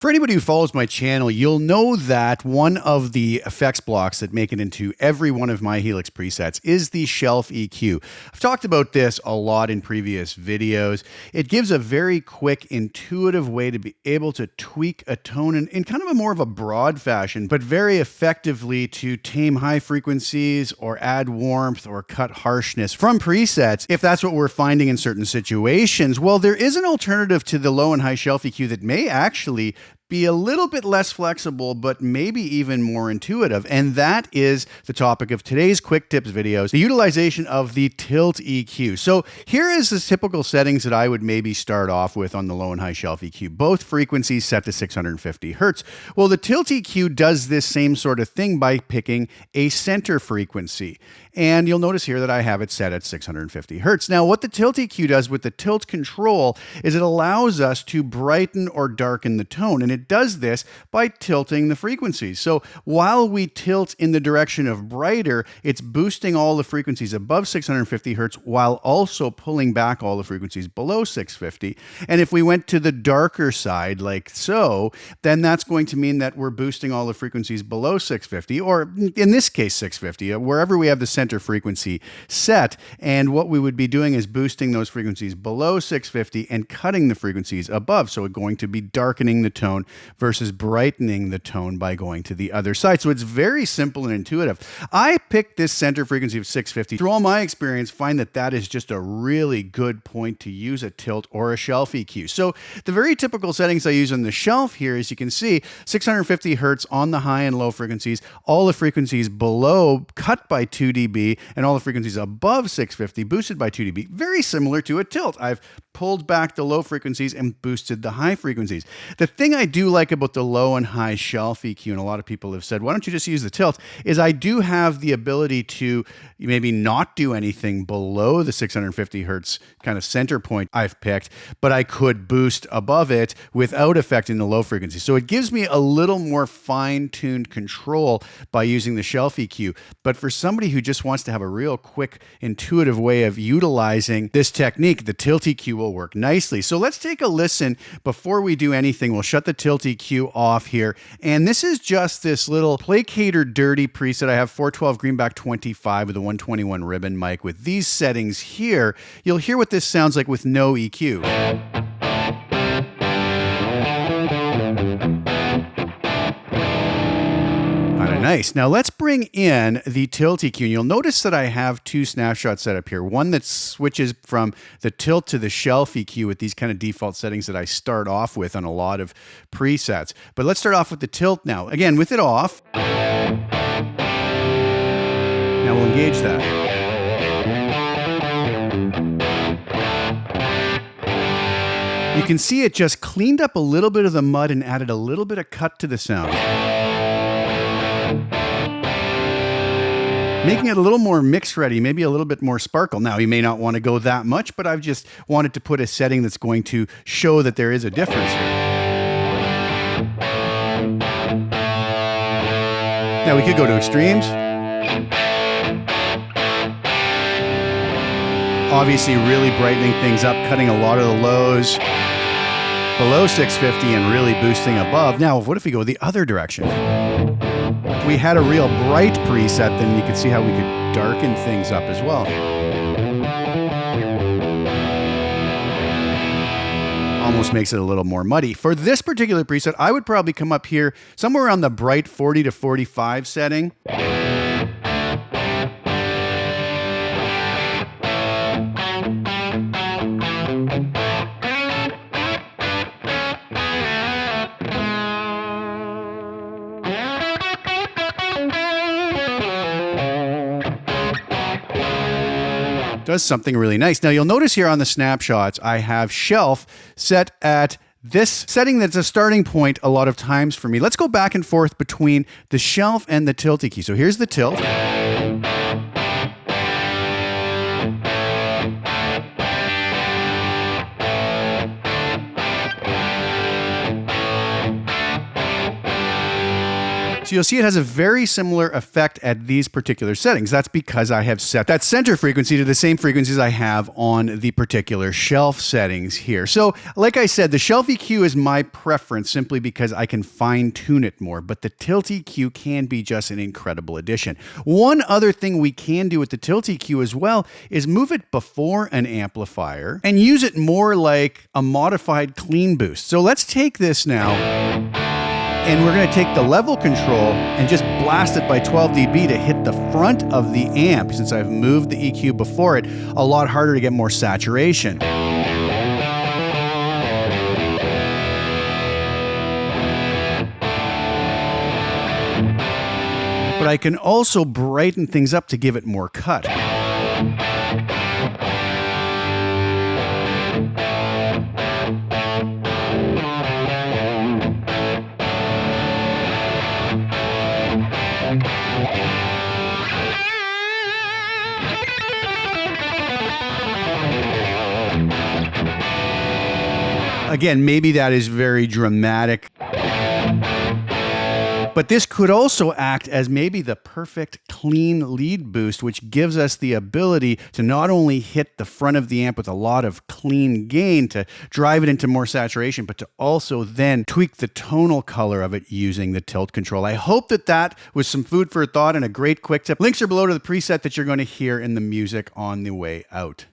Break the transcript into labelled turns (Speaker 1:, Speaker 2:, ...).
Speaker 1: For anybody who follows my channel, you'll know that one of the effects blocks that make it into every one of my Helix presets is the shelf EQ. I've talked about this a lot in previous videos. It gives a very quick, intuitive way to be able to tweak a tone in kind of a more of a broad fashion, but very effectively to tame high frequencies or add warmth or cut harshness from presets. If that's what we're finding in certain situations, well, there is an alternative to the low and high shelf EQ that may actually be a little bit less flexible, but maybe even more intuitive. And that is the topic of today's quick tips videos, the utilization of the tilt EQ. So here is the typical settings that I would maybe start off with on the low and high shelf EQ, both frequencies set to 650 Hertz. Well, the tilt EQ does this same sort of thing by picking a center frequency. And you'll notice here that I have it set at 650 Hertz. Now, what the tilt EQ does with the tilt control is it allows us to brighten or darken the tone. And it does this by tilting the frequencies. So while we tilt in the direction of brighter, it's boosting all the frequencies above 650 Hertz while also pulling back all the frequencies below 650. And if we went to the darker side, like so, then that's going to mean that we're boosting all the frequencies below 650, or in this case, 650, wherever we have the center frequency set. And what we would be doing is boosting those frequencies below 650 and cutting the frequencies above. So it's going to be darkening the tone versus brightening the tone by going to the other side. So it's very simple and intuitive. I picked this center frequency of 650. Through all my experience, find that that is just a really good point to use a tilt or a shelf EQ. So the very typical settings I use on the shelf here, as you can see, 650 Hertz on the high and low frequencies, all the frequencies below cut by 2 dB, and all the frequencies above 650 boosted by 2 dB. Very similar to a tilt. I've pulled back the low frequencies and boosted the high frequencies. The thing I do like about the low and high shelf EQ, and a lot of people have said, why don't you just use the tilt, is I do have the ability to maybe not do anything below the 650 Hertz kind of center point I've picked, but I could boost above it without affecting the low frequency. So it gives me a little more fine-tuned control by using the shelf EQ. But for somebody who just wants to have a real quick, intuitive way of utilizing this technique, the tilt EQ will work nicely. So let's take a listen before we do anything. We'll shut the tilt EQ off here. And this is just this little Placator Dirty preset. I have 412 Greenback 25 with a 121 ribbon mic. With these settings here, you'll hear what this sounds like with no EQ. Nice. Now let's bring in the tilt EQ. And you'll notice that I have two snapshots set up here. One that switches from the tilt to the shelf EQ with these kind of default settings that I start off with on a lot of presets. But let's start off with the tilt now. Again, with it off. Now we'll engage that. You can see it just cleaned up a little bit of the mud and added a little bit of cut to the sound, making it a little more mix ready, maybe a little bit more sparkle. Now, you may not want to go that much, but I've just wanted to put a setting that's going to show that there is a difference here. Now, we could go to extremes. Obviously, really brightening things up, cutting a lot of the lows below 650 and really boosting above. Now, what if we go the other direction? If we had a real bright preset, then you could see how we could darken things up as well. Almost makes it a little more muddy. For this particular preset, I would probably come up here somewhere around the bright 40 to 45 setting. Does something really nice. Now you'll notice here on the snapshots, I have shelf set at this setting that's a starting point a lot of times for me. Let's go back and forth between the shelf and the tilt EQ. So here's the tilt. So you'll see it has a very similar effect at these particular settings. That's because I have set that center frequency to the same frequencies I have on the particular shelf settings here. So like I said, the shelf EQ is my preference simply because I can fine tune it more, but the tilt EQ can be just an incredible addition. One other thing we can do with the tilt EQ as well is move it before an amplifier and use it more like a modified clean boost. So let's take this now, and we're going to take the level control and just blast it by 12 dB to hit the front of the amp. Since I've moved the EQ before it, a lot harder to get more saturation. But I can also brighten things up to give it more cut. Again, maybe that is very dramatic, but this could also act as maybe the perfect clean lead boost, which gives us the ability to not only hit the front of the amp with a lot of clean gain to drive it into more saturation, but to also then tweak the tonal color of it using the tilt control. I hope that that was some food for thought and a great quick tip. Links are below to the preset that you're going to hear in the music on the way out.